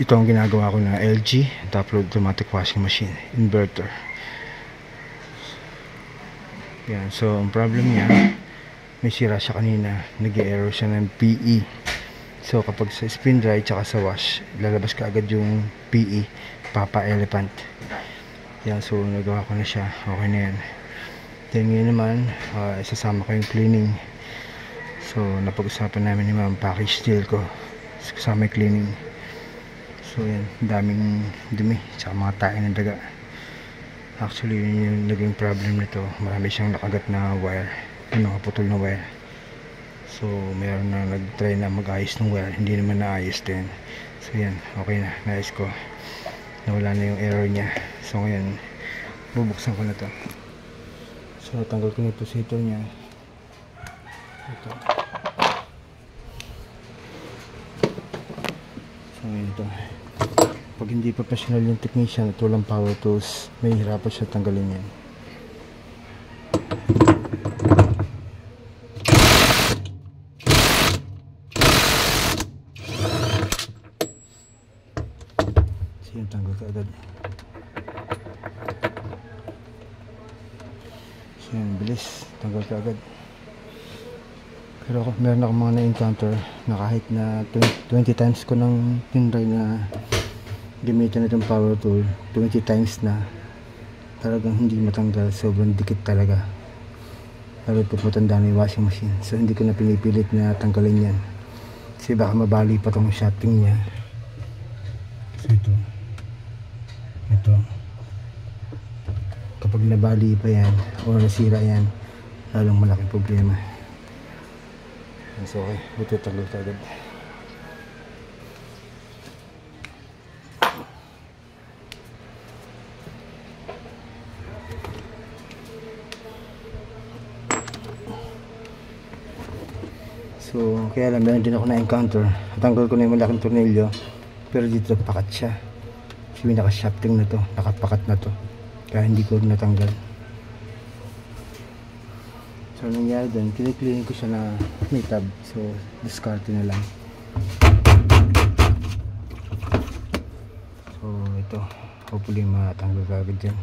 Ito ang ginagawa ko na LG top load automatic washing machine inverter. Yan, so ang problem niya, may sira siya kanina, nag-error siya ng PE. So kapag sa spin dry tsaka sa wash, lalabas ka agad yung PE, Papa Elephant. Yan, so nagawa ko na siya, okay na yan. Then ngayon naman, isasama ko yung cleaning. So napag-usapan namin ni ma'am, package deal ko kasama yung cleaning. So yan, daming dumi tsaka mga tae ng daga. Actually yun yung naging problem nito, marami siyang nakagat na wire, yung nakaputol na wire. So mayroon na nag-try na mag-ayos ng wire, hindi naman naayos din. So yan, okay na, naayos ko, nawala na yung error niya. So ngayon bubuksan ko na to. So tanggal ko na yung positor niya. Ito. So ito, pag hindi professional yung technician at walang power tools, may hirapan siya tanggalin yan. So yan, tanggal ka agad. So yan, bilis, tanggal ka agad. Pero meron ako mga na-encounter na kahit na 20 times ko nang tinry na gamitin itong power tool, 20 times na, talagang hindi matanggal. Sobrang dikit talaga, lalo pag matanda na yung washing machine. So hindi ko na pinipilit na tanggalin yan kasi baka mabali pa tong shafting nya. So ito kapag nabali pa yan o nasira yan, lalong malaking problema. So okay, ito tanggal ka agad. So kaya lang, meron din ako na-encounter, natanggal ko na yung malaking tornilyo, pero dito pakat siya. Kasi naka-shafting na to, nakapakat na to, kaya hindi ko natanggal. So nangyari doon, kiniklean ko siya na may tab, so discard na lang. So ito, hopefully matanggal ka agad yan.